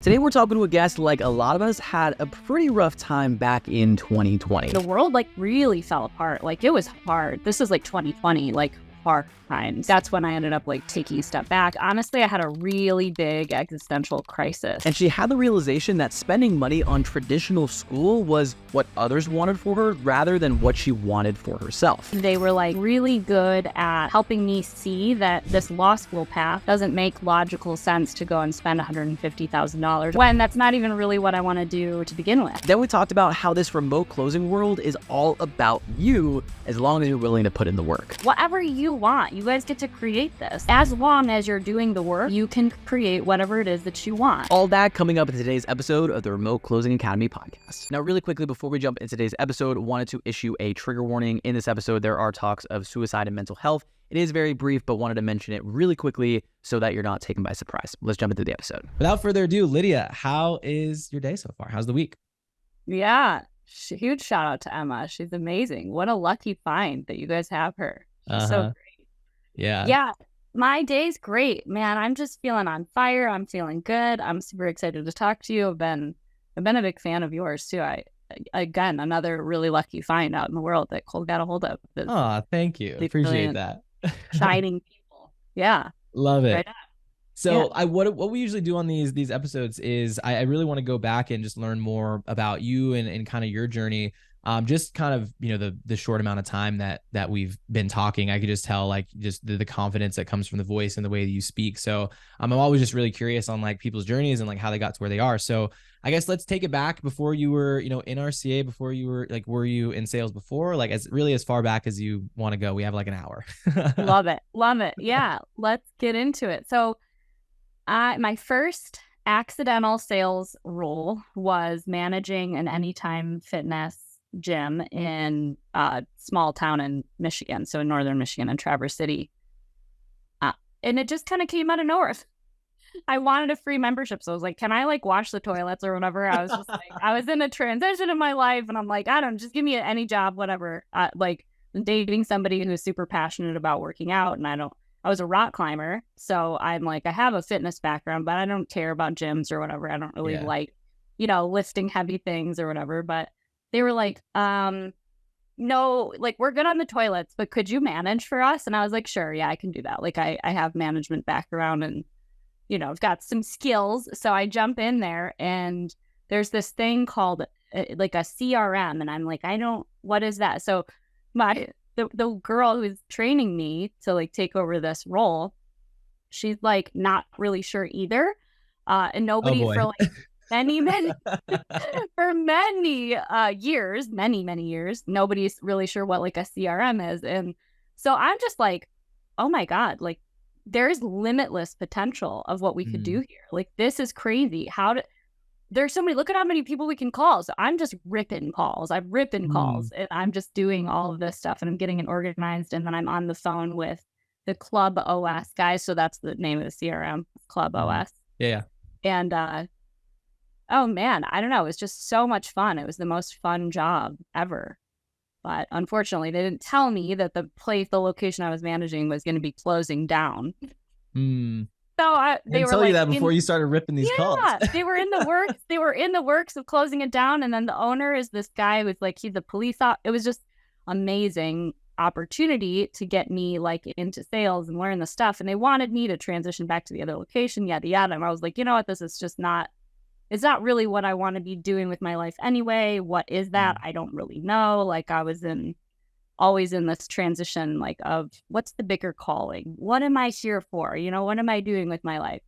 Today we're talking to a guest like a lot of us had a pretty rough time back in 2020. The world really fell apart. It was hard. This is 2020, hard times. That's when I ended up taking a step back. Honestly, I had a really big existential crisis. And she had the realization that spending money on traditional school was what others wanted for her rather than what she wanted for herself. They were really good at helping me see that this law school path doesn't make logical sense to go and spend $150,000 when that's not even really what I want to do to begin with. Then we talked about how this remote closing world is all about you as long as you're willing to put in the work. Whatever you want, you guys get to create this. As long as you're doing the work, you can create whatever it is that you want. All that coming up in today's episode of the Remote Closing Academy podcast. Now, really quickly, before we jump into today's episode, wanted to issue a trigger warning. In this episode, there are talks of suicide and mental health. It is very brief, but wanted to mention it really quickly so that you're not taken by surprise. Let's jump into the episode. Without further ado, Lydia, how is your day so far? How's the week? Yeah, huge shout out to Emma. She's amazing. What a lucky find that you guys have her. She's so great. Yeah, my day's great, man. I'm just feeling on fire. I'm feeling good. I'm super excited to talk to you. I've been a big fan of yours too. Again, another really lucky find out in the world that Cole got a hold of. Oh, thank you. Appreciate that. Shining people. Yeah. Love it. Right on. So Yeah. What we usually do on these episodes is I really want to go back and just learn more about you and kind of your journey. Just kind of, the short amount of time that we've been talking, I could just tell just the confidence that comes from the voice and the way that you speak. So I'm always just really curious on people's journeys and how they got to where they are. So I guess let's take it back before you were, in RCA, before you were were you in sales before? As far back as you want to go. We have an hour. Love it. Yeah. Let's get into it. So my first accidental sales role was managing an Anytime Fitness gym in a small town in Michigan, so in northern Michigan in Traverse City. And it just kind of came out of nowhere. I wanted a free membership, so I was like, can I wash the toilets or whatever? I was just I was in a transition in my life, and I'm like, I don't, just give me any job, whatever. Dating somebody who's super passionate about working out, and I was a rock climber, so I'm I have a fitness background, but I don't care about gyms or whatever. I don't really like, lifting heavy things or whatever. But they were no, we're good on the toilets, but could you manage for us? And I was like, sure, yeah, I can do that. I have management background and, I've got some skills. So I jump in there and there's this thing called a CRM. And I'm what is that? So the girl who's training me to take over this role, she's not really sure either. And nobody for many years, nobody's really sure what a CRM is. And so I'm just oh my God, there's limitless potential of what we could do here. This is crazy. There's so many, look at how many people we can call. So I'm just ripping calls. I'm ripping calls and I'm just doing all of this stuff and I'm getting it organized. And then I'm on the phone with the Club OS guys. So that's the name of the CRM, Club OS. Yeah. And, oh man, I don't know. It was just so much fun. It was the most fun job ever. But unfortunately, they didn't tell me that the location I was managing was going to be closing down. So they were tell you that before you started ripping these calls. Yeah, they were in the works. They were in the works of closing it down. And then the owner is this guy who's he's a police officer. It was just amazing opportunity to get me into sales and learn the stuff. And they wanted me to transition back to the other location, yada, yada. And I was like, you know what? This is just not. It's not really what I want to be doing with my life anyway. What is that? I don't really know. I was always in this transition, of what's the bigger calling? What am I here for? What am I doing with my life?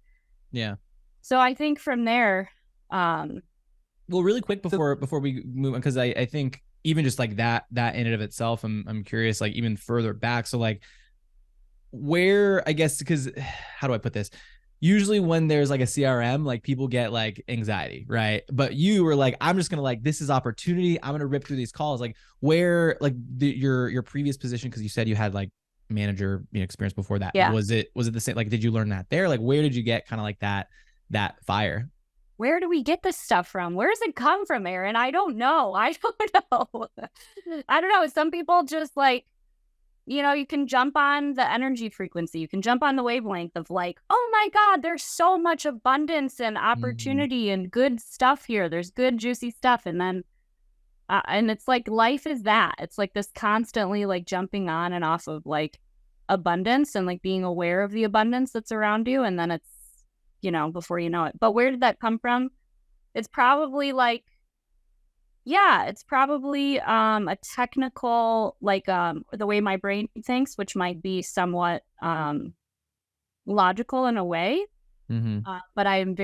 Yeah. So I think from there, well, really quick before we move on, because I think even just that in and of itself, I'm curious, even further back. So where, I guess, because how do I put this? Usually when there's a CRM, people get anxiety, right? But you were I'm just going to this is opportunity. I'm going to rip through these calls. Where your previous position, because you said you had manager experience before that. Yeah. Was it the same? Did you learn that there? Where did you get kind of that fire? Where do we get this stuff from? Where does it come from, Aaron? I don't know. I don't know. Some people just you can jump on the energy frequency. You can jump on the wavelength of like, oh my God, there's so much abundance and opportunity and good stuff here. There's good, juicy stuff. And then, and it's like, life is that. It's like this constantly like jumping on and off of like abundance and like being aware of the abundance that's around you. And then it's, before you know it. But where did that come from? It's probably like, it's probably a technical, like the way my brain thinks, which might be somewhat logical in a way. But I am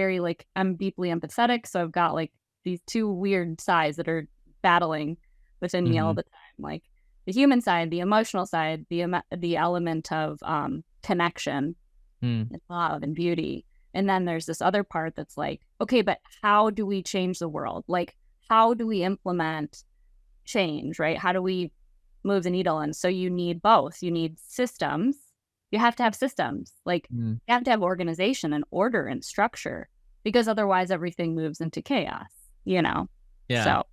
I'm deeply empathetic. So I've got like these two weird sides that are battling within me all the time. Like the human side, the emotional side, the element of connection and love and beauty. And then there's this other part that's like, okay, but how do we change the world? Like, how do we implement change, right? How do we move the needle? And so you need both. You need systems. You have to have systems. Like you have to have organization and order and structure, because otherwise everything moves into chaos, Yeah. So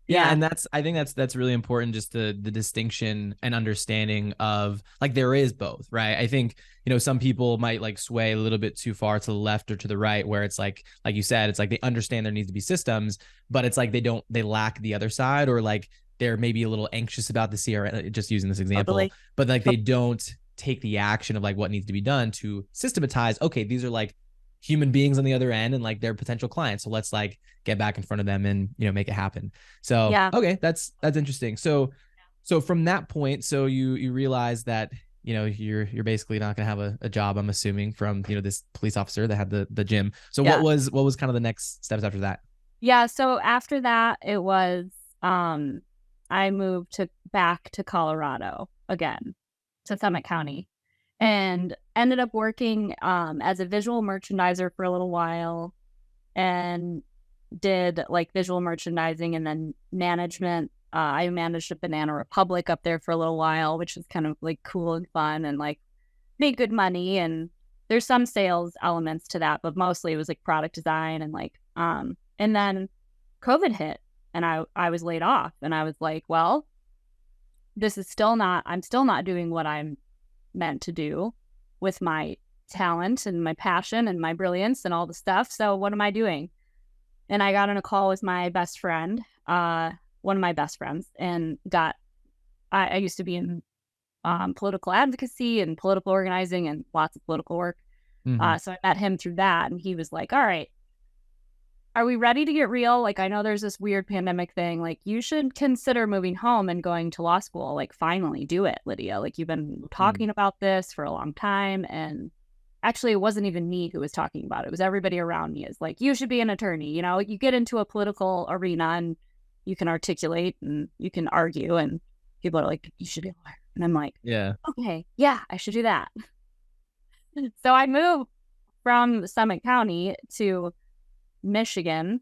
yeah. And I think that's really important, just the distinction and understanding of like, there is both, right? I think, some people might like sway a little bit too far to the left or to the right, where it's like you said, it's like they understand there needs to be systems, but it's like they lack the other side, or like they're maybe a little anxious about the CRM, just using this example, Totally. but like they don't take the action of like what needs to be done to systematize. Okay, these are like human beings on the other end and like their potential clients. So let's like get back in front of them and, make it happen. So, okay, that's interesting. So from that point, so you realize that, you're basically not going to have a job, I'm assuming, from, this police officer that had the gym. So what was kind of the next steps after that? Yeah. So after that, it was, I moved back to Colorado again, to Summit County, and ended up working as a visual merchandiser for a little while, and did like visual merchandising and then management. I managed a Banana Republic up there for a little while, which was kind of like cool and fun and like made good money. And there's some sales elements to that, but mostly it was like product design and like, and then COVID hit and I was laid off, and I was like, well, I'm still not doing what I'm meant to do with my talent and my passion and my brilliance and all the stuff. So what am I doing? And I got on a call with my best friend, one of my best friends, and I used to be in political advocacy and political organizing and lots of political work. So I met him through that, and he was like, all right, are we ready to get real? Like, I know there's this weird pandemic thing. Like, you should consider moving home and going to law school. Like, finally do it, Lydia. Like, you've been talking about this for a long time. And actually, it wasn't even me who was talking about it. It was everybody around me is like, you should be an attorney. You get into a political arena and you can articulate and you can argue, and people are like, you should be a lawyer. And I'm like, okay, yeah, I should do that. So I moved from Summit County to Michigan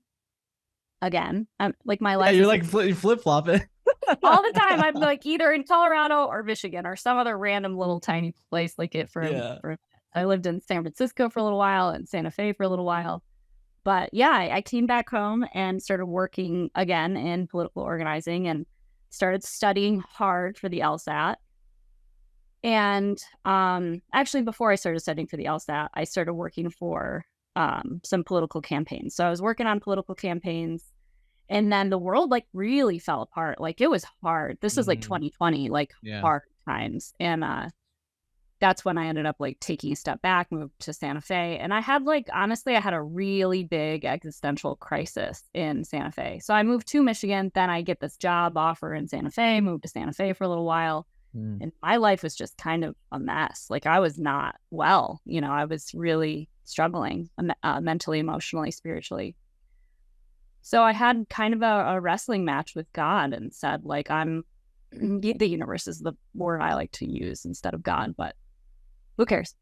again. Like my life. Yeah, you're like flip-flopping. all the time. I'm like either in Colorado or Michigan or some other random little tiny place like it for I lived in San Francisco for a little while and Santa Fe for a little while. But yeah, I came back home and started working again in political organizing and started studying hard for the LSAT. And actually, before I started studying for the LSAT, I started working for some political campaigns. So I was working on political campaigns, and then the world like really fell apart. Like it was hard. This was like 2020, like hard times. And that's when I ended up like taking a step back, moved to Santa Fe. And I had like, honestly, I had a really big existential crisis in Santa Fe. So I moved to Michigan. Then I get this job offer in Santa Fe, moved to Santa Fe for a little while. And my life was just kind of a mess. Like I was not well, I was really struggling mentally, emotionally, spiritually. So I had kind of a wrestling match with God and said, like, the universe is the word I like to use instead of God, but who cares?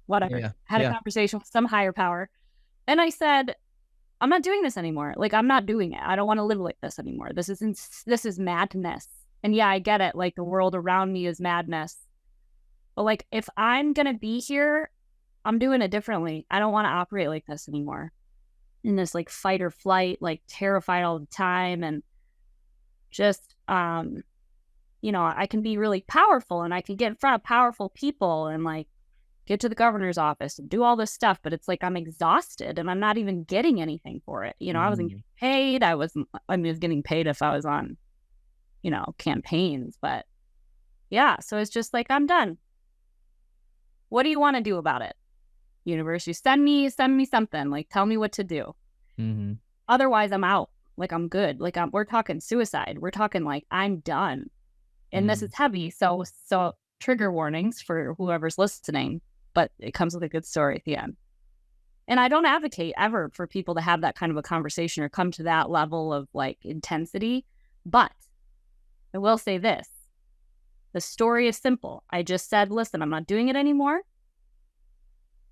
Whatever. Yeah. Had a conversation with some higher power. And I said, I'm not doing this anymore. Like, I'm not doing it. I don't want to live like this anymore. This is madness. And yeah, I get it. Like the world around me is madness. But like, if I'm going to be here, I'm doing it differently. I don't want to operate like this anymore. In this like fight or flight, like terrified all the time. And just, I can be really powerful and I can get in front of powerful people and like get to the governor's office and do all this stuff, but it's like I'm exhausted and I'm not even getting anything for it. I wasn't getting paid. I was getting paid if I was on, campaigns, but yeah. So it's just like, I'm done. What do you want to do about it? Universe, you send me something, like tell me what to do. Mm-hmm. Otherwise I'm out. Like I'm good. Like we're talking suicide. We're talking like I'm done. And this is heavy. So trigger warnings for whoever's listening, but it comes with a good story at the end. And I don't advocate ever for people to have that kind of a conversation or come to that level of like intensity. But I will say this. The story is simple. I just said, listen, I'm not doing it anymore,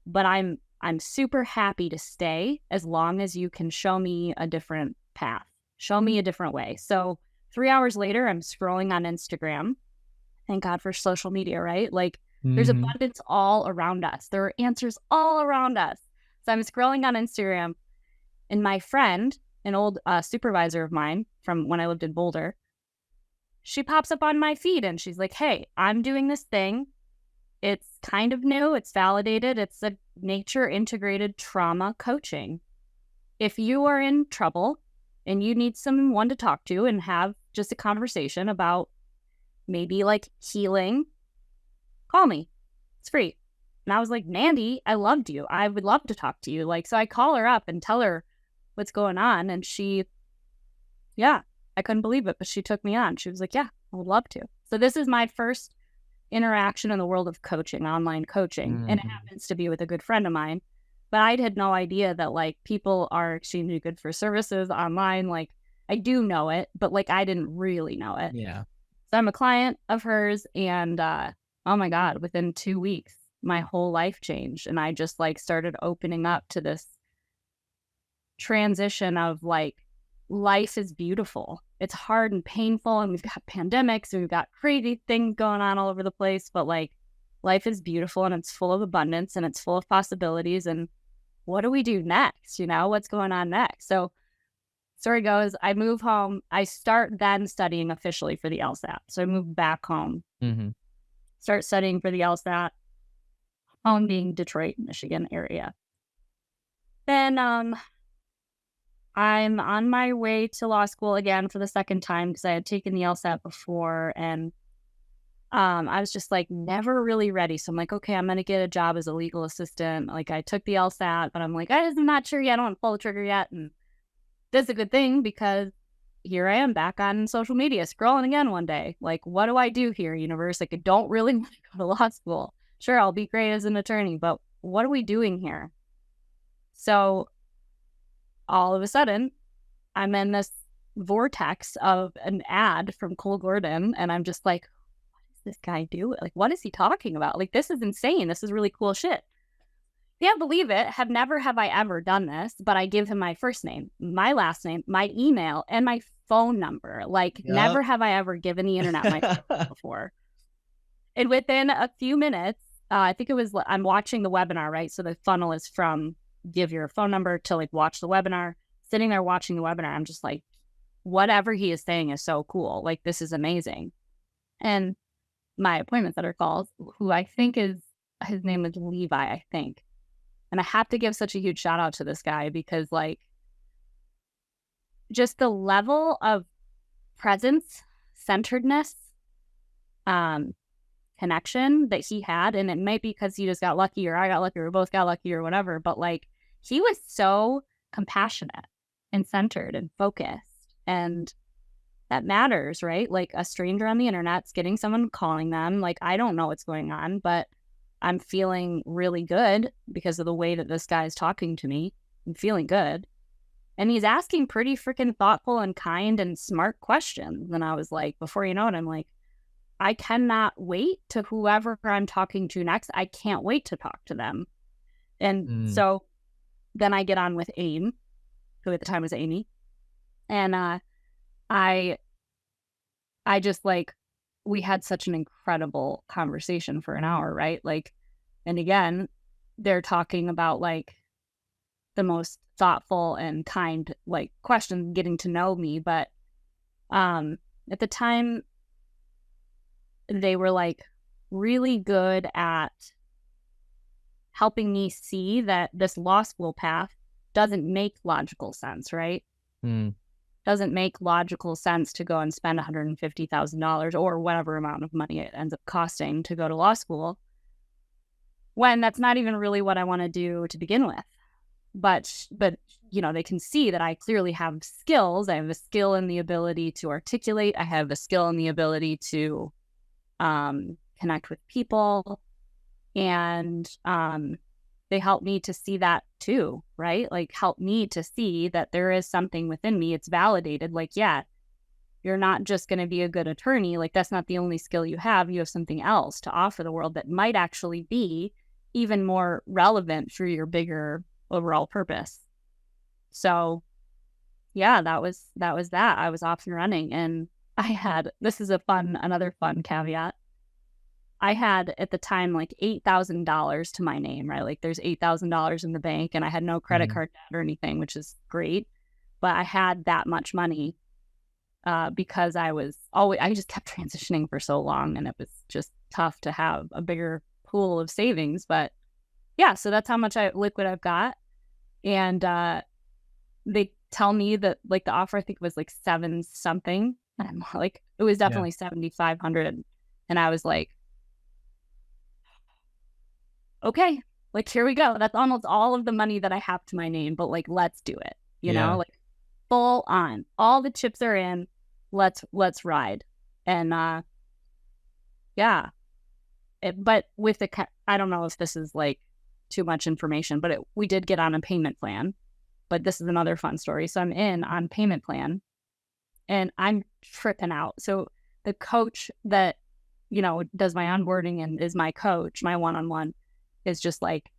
but I'm super happy to stay as long as you can show me a different path, show me a different way. So 3 hours later, I'm scrolling on Instagram. Thank God for social media, right? Like there's abundance all around us. There are answers all around us. So I'm scrolling on Instagram and my friend, an old supervisor of mine from when I lived in Boulder, she pops up on my feed and she's like, hey, I'm doing this thing. It's kind of new. It's validated. It's a nature integrated trauma coaching. If you are in trouble and you need someone to talk to and have just a conversation about maybe like healing, call me. It's free. And I was like, Mandy, I loved you. I would love to talk to you. Like, so I call her up and tell her what's going on. And I couldn't believe it, but she took me on. She was like, yeah, I would love to. So this is my first interaction in the world of coaching, online coaching. And it happens to be with a good friend of mine. But I had no idea that like people are extremely good for services online. Like I do know it, but like I didn't really know it. Yeah. So I'm a client of hers and oh my God, within 2 weeks, my whole life changed. And I just like started opening up to this transition of like, life is beautiful. It's hard and painful and we've got pandemics and we've got crazy things going on all over the place, but like life is beautiful and it's full of abundance and it's full of possibilities. And what do we do next? What's going on next? So story goes, I move home. I start then studying officially for the LSAT. So I move back home, start studying for the LSAT, home being Detroit, Michigan area. Then I'm on my way to law school again for the second time because I had taken the LSAT before and I was just like never really ready. So I'm like, okay, I'm going to get a job as a legal assistant. Like I took the LSAT, but I'm like, I'm not sure yet. I don't want to pull the trigger yet. And that's a good thing because here I am back on social media scrolling again one day. Like, what do I do here, universe? Like I don't really want to go to law school. Sure, I'll be great as an attorney, but what are we doing here? So all of a sudden, I'm in this vortex of an ad from Cole Gordon, and I'm just like, what does this guy do? Like, what is he talking about? Like, this is insane. This is really cool shit. Can't believe it. Have I ever done this, but I give him my first name, my last name, my email, and my phone number. Like, never have I ever given the internet my phone before. And within a few minutes, I think I'm watching the webinar, right? So the funnel is from give your phone number to like watch the webinar. Sitting there watching the webinar, I'm just like, whatever he is saying is so cool. Like, this is amazing. And my appointment setter calls, who I think his name is Levi, I think. And I have to give such a huge shout out to this guy because like just the level of presence, centeredness, connection that he had, and it might be because he just got lucky or I got lucky or we both got lucky or whatever, but like he was so compassionate and centered and focused, and that matters, right? Like a stranger on the internet's getting someone calling them, like I don't know what's going on, but I'm feeling really good because of the way that this guy is talking to me. I'm feeling good. And he's asking pretty freaking thoughtful and kind and smart questions. And I was like, before you know it, I'm like, I cannot wait to whoever I'm talking to next. I can't wait to talk to them. And so then I get on with AIM, who at the time was Amy. And I just like, we had such an incredible conversation for an hour, right? Like, and again, they're talking about like the most thoughtful and kind, like questions, getting to know me. But at the time, they were like really good at helping me see that this law school path doesn't make logical sense, right? Doesn't make logical sense to go and spend $150,000 or whatever amount of money it ends up costing to go to law school, when that's not even really what I want to do to begin with. But you know, they can see that I clearly have skills. I have a skill in the ability to articulate. I have a skill in the ability to connect with people, and they help me to see that too, right? Like, help me to see that there is something within me. It's validated. Like, yeah, you're not just going to be a good attorney. Like, that's not the only skill you have. You have something else to offer the world that might actually be even more relevant for your bigger overall purpose. So yeah, that was that. I was off and running, and I had, this is another fun caveat. I had at the time like $8,000 to my name, right? Like, there's $8,000 in the bank, and I had no credit card debt or anything, which is great. But I had that much money because I just kept transitioning for so long, and it was just tough to have a bigger pool of savings. But yeah, so that's how much liquid I've got. And they tell me that like the offer, I think, was like 7 something, and I'm like, it was definitely 7,500, and I was like, okay, like, here we go. That's almost all of the money that I have to my name, but like, let's do it. You know, like, full on, all the chips are in. Let's ride. And yeah, but with I don't know if this is like too much information, but we did get on a payment plan. But this is another fun story. So I'm in on payment plan, and I'm tripping out. So the coach that, you know, does my onboarding and is my coach, my one-on-one, is just like,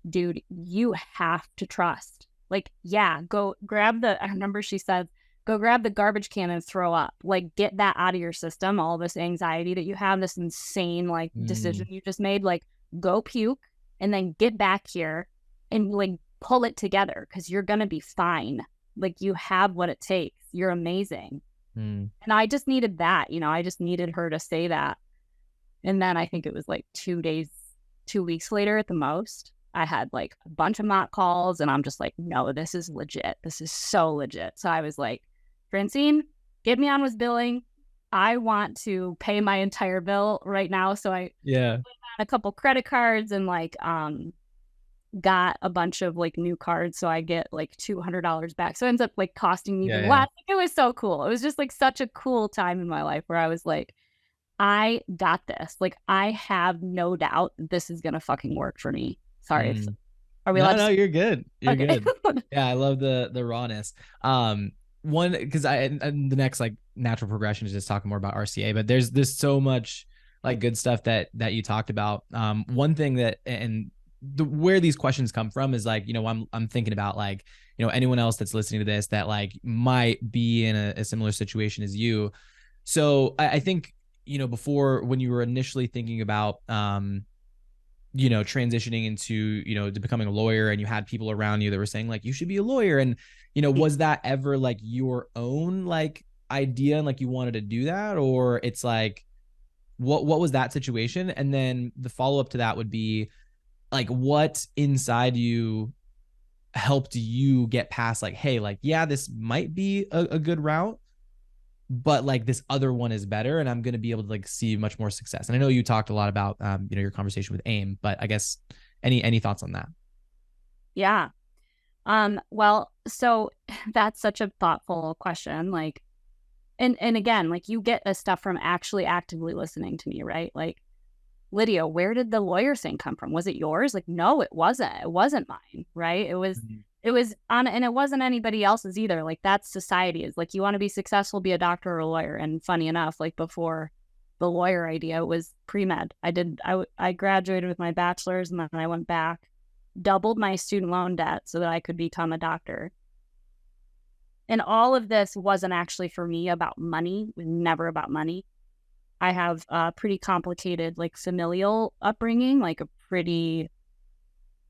dude, you have to trust. Like, yeah, go grab I remember she said, go grab the garbage can and throw up. Like, get that out of your system. All this anxiety that you have, this insane like decision you just made, like, go puke and then get back here and like pull it together, because you're going to be fine. Like, you have what it takes. You're amazing. And I just needed that, you know, I just needed her to say that. And then I think it was like 2 weeks later at the most, I had like a bunch of mock calls, and I'm just like, no, this is legit. This is so legit. So I was like, Francine, get me on with billing. I want to pay my entire bill right now. So I put on a couple credit cards and like got a bunch of like new cards, so I get like $200 back. So it ends up like costing me even less. It was so cool. It was just like such a cool time in my life where I was like, I got this. Like, I have no doubt this is gonna fucking work for me. Sorry. Are we allowed? No, you're good. You're good. Yeah, I love the rawness. One, because and the next like natural progression is just talking more about RCA, but there's so much like good stuff that you talked about. One thing that, and where these questions come from is like, you know, I'm thinking about like, you know, anyone else that's listening to this that like might be in a similar situation as you. So I think, you know, before, when you were initially thinking about, you know, transitioning into, you know, to becoming a lawyer, and you had people around you that were saying like, you should be a lawyer. And, you know, was that ever like your own like idea and like you wanted to do that? Or it's like, what was that situation? And then the follow-up to that would be like, what inside you helped you get past like, hey, like, yeah, this might be a good route, but like this other one is better, and I'm going to be able to like see much more success. And I know you talked a lot about, you know, your conversation with AIM, but I guess any thoughts on that? Yeah. Well, so that's such a thoughtful question. Like, and again, like, you get this stuff from actually actively listening to me, right? Like, Lydia, where did the lawyer thing come from? Was it yours? Like, no, it wasn't. It wasn't mine, right? It was on, and it wasn't anybody else's either. Like, that's society. Is like, you want to be successful, be a doctor or a lawyer. And funny enough, like, before the lawyer idea, it was pre-med. I graduated with my bachelor's, and then I went back, doubled my student loan debt so that I could become a doctor. And all of this wasn't actually for me about money. It was never about money. I have a pretty complicated, like, familial upbringing, like a pretty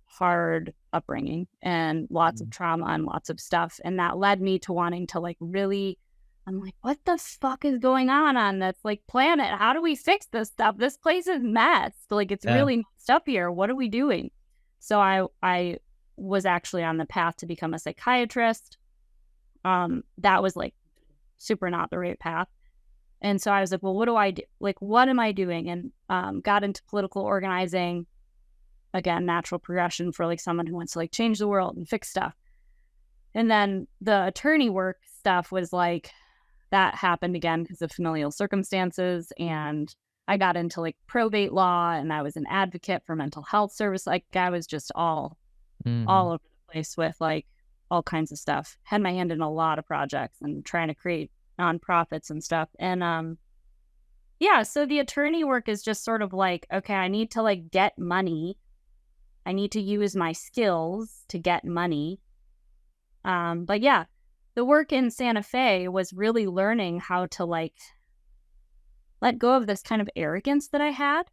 hard upbringing, and lots of trauma and lots of stuff. And that led me to wanting to like really I'm like, what the fuck is going on this like planet? How do we fix this stuff? This place is messed. Like, it's really messed up here. What are we doing? So I was actually on the path to become a psychiatrist. That was like super not the right path. And so I was like, well, what do I do? Like, what am I doing? And got into political organizing. Again, natural progression for like someone who wants to like change the world and fix stuff. And then the attorney work stuff was like, that happened again because of familial circumstances. And I got into like probate law, and I was an advocate for mental health service. Like, I was just all over the place with like all kinds of stuff. Had my hand in a lot of projects and trying to create nonprofits and stuff. And yeah, so the attorney work is just sort of like, okay, I need to like get money. I need to use my skills to get money. But yeah, the work in Santa Fe was really learning how to like let go of this kind of arrogance that I had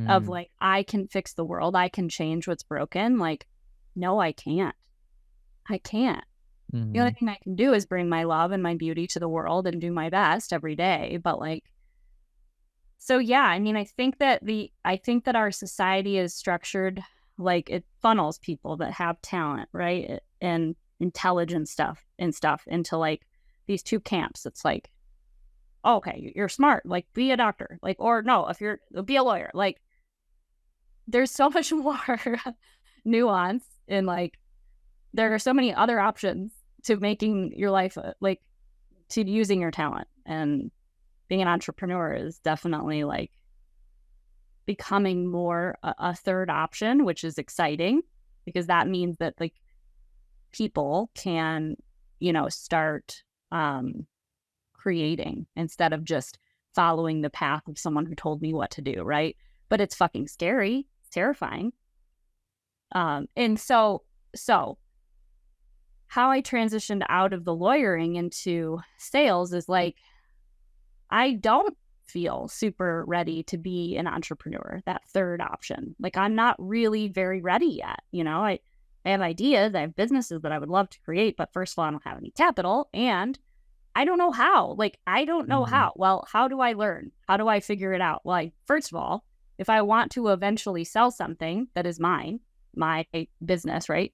of like, I can fix the world. I can change what's broken. Like, no, I can't. I can't. The only thing I can do is bring my love and my beauty to the world and do my best every day. But like, so yeah, I mean, I think that our society is structured like it funnels people that have talent, right? And intelligent stuff into like these two camps. It's like, oh, okay, you're smart, like be a doctor, like, or no, if you're be a lawyer. Like, there's so much more nuance in like, there are so many other options to making your life like to using your talent. And being an entrepreneur is definitely like becoming more a third option, which is exciting because that means that like people can, you know, start creating instead of just following the path of someone who told me what to do, right? But it's fucking scary, it's terrifying. And so how I transitioned out of the lawyering into sales is like, I don't feel super ready to be an entrepreneur, that third option. Like, I'm not really very ready yet. You know, I have ideas, I have businesses that I would love to create, but first of all, I don't have any capital and I don't know how. Like, I don't know how. Well, how do I learn? How do I figure it out? Well, first of all, if I want to eventually sell something that is mine, my business, right?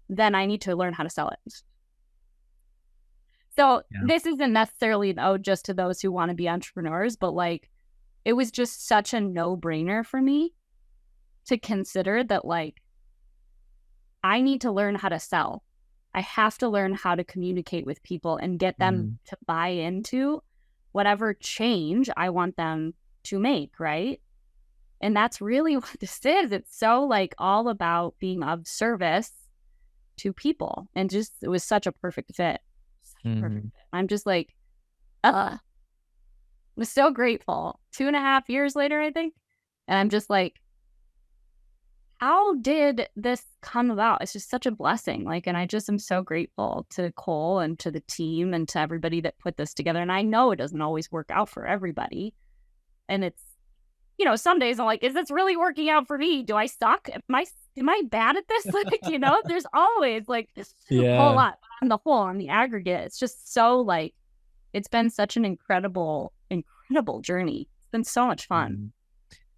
Then I need to learn how to sell it. So this isn't necessarily an ode just to those who want to be entrepreneurs, but like, it was just such a no-brainer for me to consider that like, I need to learn how to sell. I have to learn how to communicate with people and get them to buy into whatever change I want them to make, right? And that's really what this is. It's so like all about being of service to people. And just, it was such a perfect fit. Perfect. I'm just like, I'm so grateful. 2.5 years later, I think. And I'm just like, how did this come about? It's just such a blessing. Like, and I just am so grateful to Cole and to the team and to everybody that put this together. And I know it doesn't always work out for everybody. And it's, you know, some days I'm like, is this really working out for me? Do I suck? Am I bad at this? Like, you know, there's always like a whole lot. But on the whole, on the aggregate, it's just so like, it's been such an incredible journey. It's been so much fun.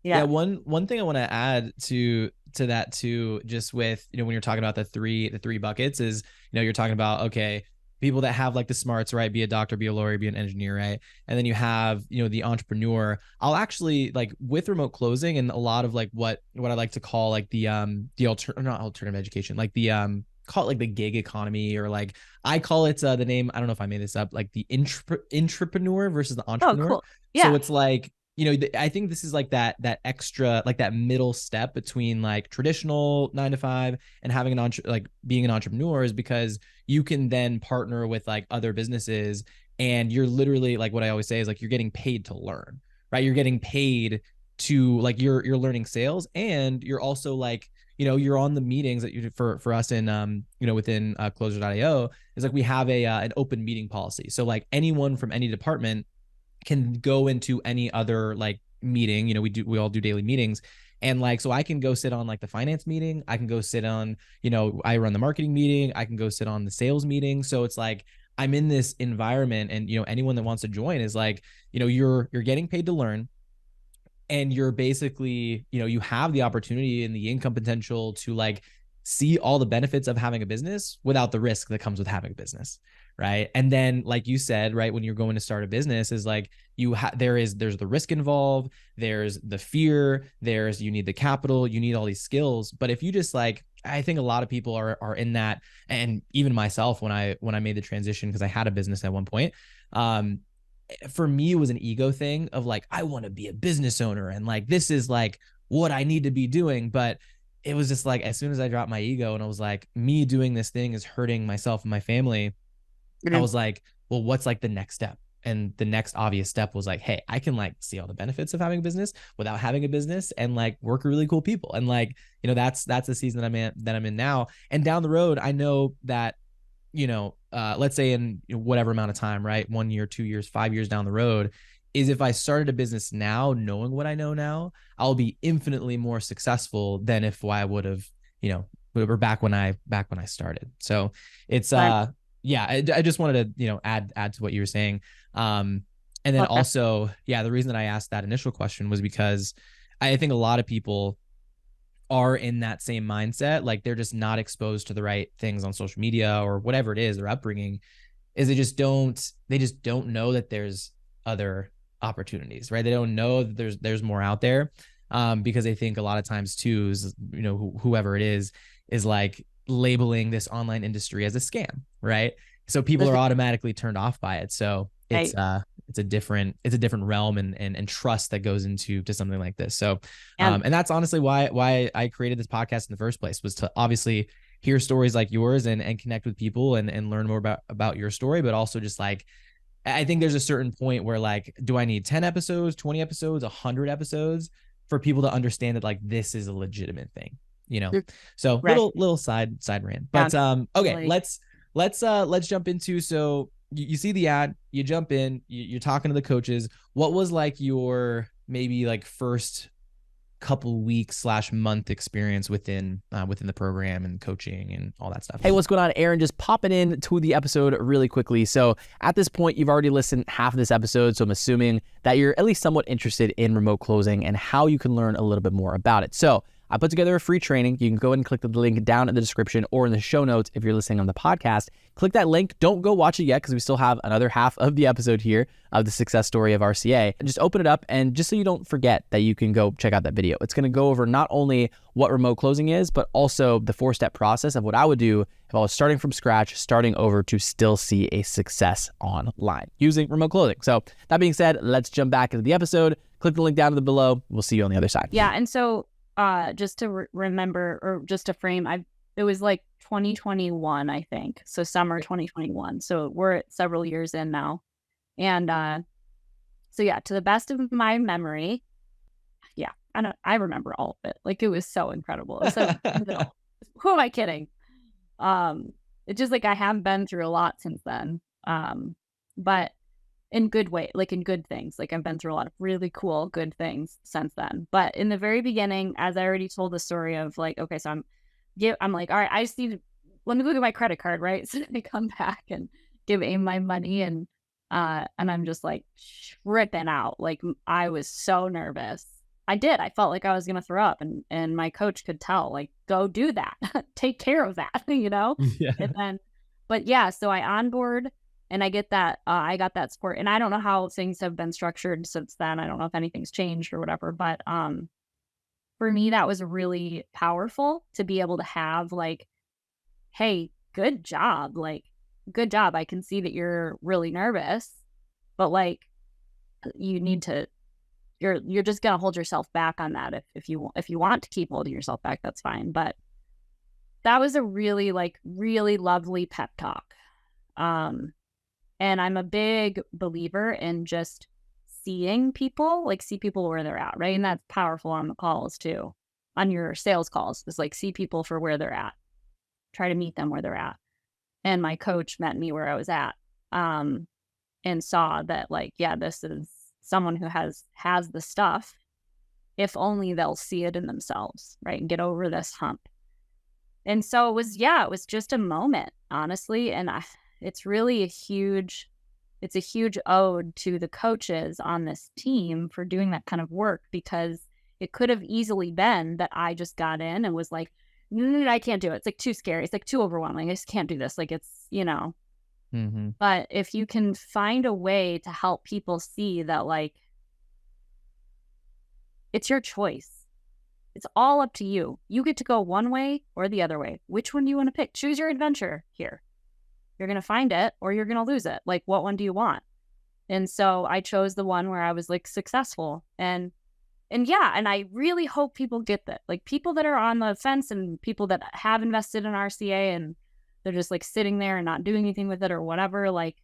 Yeah. One thing I want to add to that too, just with, you know, when you're talking about the three buckets is, you know, you're talking about, okay, people that have like the smarts, right? Be a doctor, be a lawyer, be an engineer, right? And then you have, you know, the entrepreneur. I'll actually like with remote closing and a lot of like what I like to call like the not alternative education, like the call it like the gig economy, or like I call it the name, I don't know if I made this up, like the intrapreneur versus the entrepreneur. Oh, cool. Yeah. So it's like, you know, I think this is like that extra, like that middle step between like traditional 9 to 5 and having like being an entrepreneur, is because you can then partner with like other businesses, and you're literally like, what I always say is like, you're getting paid to learn, right? You're getting paid to like, you're learning sales, and you're also like, you know, you're on the meetings that you for us in you know, within closer.io is like, we have an open meeting policy. So like anyone from any department can go into any other like meeting. You know, we all do daily meetings. And like, so I can go sit on like the finance meeting. I can go sit on, you know, I run the marketing meeting. I can go sit on the sales meeting. So it's like, I'm in this environment, and anyone that wants to join is like, you're getting paid to learn, and you're basically, you have the opportunity and the income potential to like see all the benefits of having a business without the risk that comes with having a business, right? And then, like you said, right, when you're going to start a business, is like there's the risk involved, there's the fear, you need the capital, you need all these skills. But if you just like, I think a lot of people are in that, and even myself, when I made the transition, because I had a business at one point, for me, it was an ego thing of like, I want to be a business owner, and like, this is like what I need to be doing. But it was just like, as soon as I dropped my ego and I was like, me doing this thing is hurting myself and my family, I was like, well, what's like the next step? And the next obvious step was like, hey, I can like see all the benefits of having a business without having a business, and like work with really cool people. And like, that's the season that I'm in now. And down the road, I know that, let's say in whatever amount of time, right? 1 year, 2 years, 5 years down the road, is if I started a business now, knowing what I know now, I'll be infinitely more successful than if I would have, or back when I started. So it's, yeah, I just wanted to, add to what you were saying. And then also, yeah, the reason that I asked that initial question was because I think a lot of people are in that same mindset. Like, they're just not exposed to the right things on social media or whatever it is, their upbringing is they just don't know that there's other opportunities, right? They don't know that there's more out there, because they think a lot of times too is, whoever it is like labeling this online industry as a scam, right? So people are automatically turned off by it. So it's a different realm and trust that goes into something like this. So and that's honestly why I created this podcast in the first place, was to obviously hear stories like yours and connect with people and learn more about your story. But also just like, I think there's a certain point where like, do I need 10 episodes, 20 episodes, 100 episodes for people to understand that like this is a legitimate thing, So right. little side rant. But okay, let's jump into, so you see the ad, you jump in, you're talking to the coaches. What was like your maybe like first couple weeks / month experience within the program and coaching and all that stuff? Hey, what's going on? Aaron, just popping in to the episode really quickly. So at this point, you've already listened half of this episode, so I'm assuming that you're at least somewhat interested in remote closing and how you can learn a little bit more about it. So I put together a free training. You can go ahead and click the link down in the description or in the show notes if you're listening on the podcast. Click that link. Don't go watch it yet, because we still have another half of the episode here of the success story of RCA. Just open it up, and just so you don't forget that you can go check out that video. It's going to go over not only what remote closing is, but also the 4-step process of what I would do if I was starting from scratch, starting over to still see a success online using remote closing. So that being said, let's jump back into the episode. Click the link down below. We'll see you on the other side. Yeah, and so just to remember, or just to frame, it was like 2021, I think. So summer 2021. So we're several years in now. And so yeah, to the best of my memory, yeah, I remember all of it. Like, it was so incredible. It was so who am I kidding? It's just like I haven't been through a lot since then. But in good way, like in good things. Like, I've been through a lot of really cool, good things since then. But in the very beginning, as I already told the story of like, okay, so I'm like, all right, I just let me look at my credit card, right? So I come back and give AIM my money, and I'm just like tripping out. Like, I was so nervous. I felt like I was going to throw up, and my coach could tell, like, go do that, take care of that, Yeah. And then, but yeah, so I onboard, and I get that, I got that support, and I don't know how things have been structured since then. I don't know if anything's changed or whatever, but, for me, that was really powerful to be able to have like, hey, good job. Like, good job. I can see that you're really nervous, but like, you need to, you're just going to hold yourself back on that. If you want to keep holding yourself back, that's fine. But that was a really lovely pep talk. And I'm a big believer in just see people where they're at, right? And that's powerful on the calls too, on your sales calls. It's like, see people for where they're at, try to meet them where they're at. And my coach met me where I was at, and saw that like, yeah, this is someone who has the stuff, if only they'll see it in themselves, right? And get over this hump. And so it was just a moment, honestly. And it's really a huge ode to the coaches on this team for doing that kind of work, because it could have easily been that I just got in and was like, no, I can't do it. It's like too scary. It's like too overwhelming. I just can't do this. Like it's, but if you can find a way to help people see that, like, it's your choice. It's all up to you. You get to go one way or the other way. Which one do you want to pick? Choose your adventure here. You're going to find it or you're going to lose it. Like, what one do you want? And so I chose the one where I was like successful. And I really hope people get that. Like, people that are on the fence and people that have invested in RCA and they're just like sitting there and not doing anything with it or whatever, like,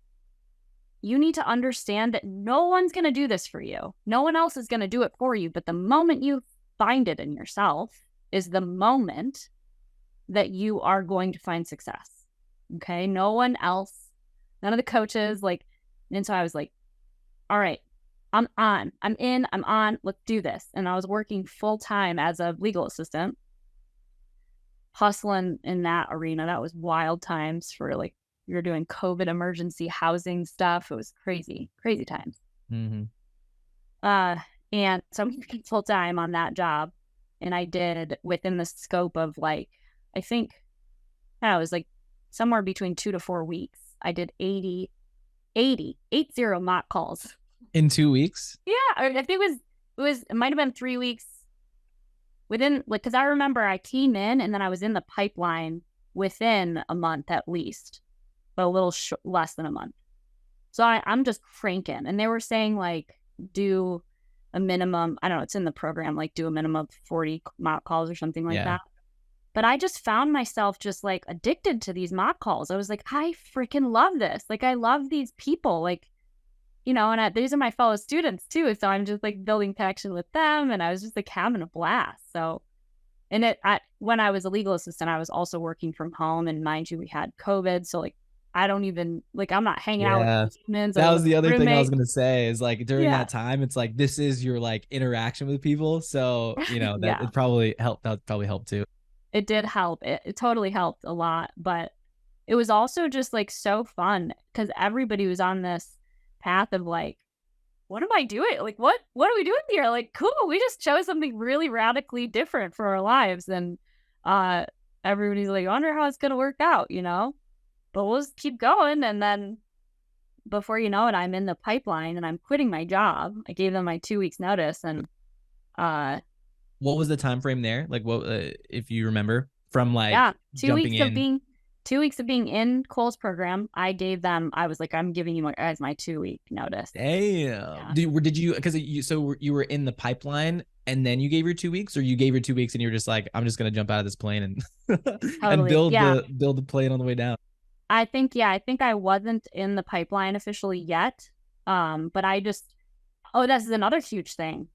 you need to understand that no one's going to do this for you. No one else is going to do it for you. But the moment you find it in yourself is the moment that you are going to find success. Okay. No one else, none of the coaches, like, and so I was like, all right, I'm on, let's do this. And I was working full time as a legal assistant, hustling in that arena. That was wild times for, like, we were doing COVID emergency housing stuff. It was crazy times. Mm-hmm. And so I'm working full time on that job. And I did, within the scope of, like, I think, it was like somewhere between 2 to 4 weeks, I did 80 mock calls. In 2 weeks? Yeah. I think it might've been 3 weeks within, like, cause I remember I came in and then I was in the pipeline within a month at least, but a little less than a month. So I'm just cranking. And they were saying, like, do a minimum, I don't know, it's in the program, like, do a minimum of 40 mock calls or something like that. But I just found myself just, like, addicted to these mock calls. I was like, I freaking love this. Like, I love these people, like, and these are my fellow students too. So I'm just, like, building connection with them. And I was just, like, having a blast. So, and when I was a legal assistant, I was also working from home. And mind you, we had COVID. So, like, I don't even, like, I'm not hanging out with humans. That was the other thing I was going to say is, like, during that time, it's like, this is your, like, interaction with people. So, that it probably helped. That probably helped too. It did help. It totally helped a lot. But it was also just, like, so fun because everybody was on this path of, like, what am I doing? Like, what are we doing here? Like, cool. We just chose something really radically different for our lives. And everybody's like, I wonder how it's going to work out, but we'll just keep going. And then before you know it, I'm in the pipeline and I'm quitting my job. I gave them my 2 weeks notice. And what was the time frame there? Like, what, if you remember, from, like, 2 weeks of being in Cole's program, I gave them, I was like, I'm giving you guys my 2 week notice. Damn. Did you, because you were in the pipeline and then you gave your 2 weeks, or you gave your 2 weeks and you were just like, I'm just going to jump out of this plane and, and build the plane on the way down? I think I wasn't in the pipeline officially yet. But I just, this is another huge thing.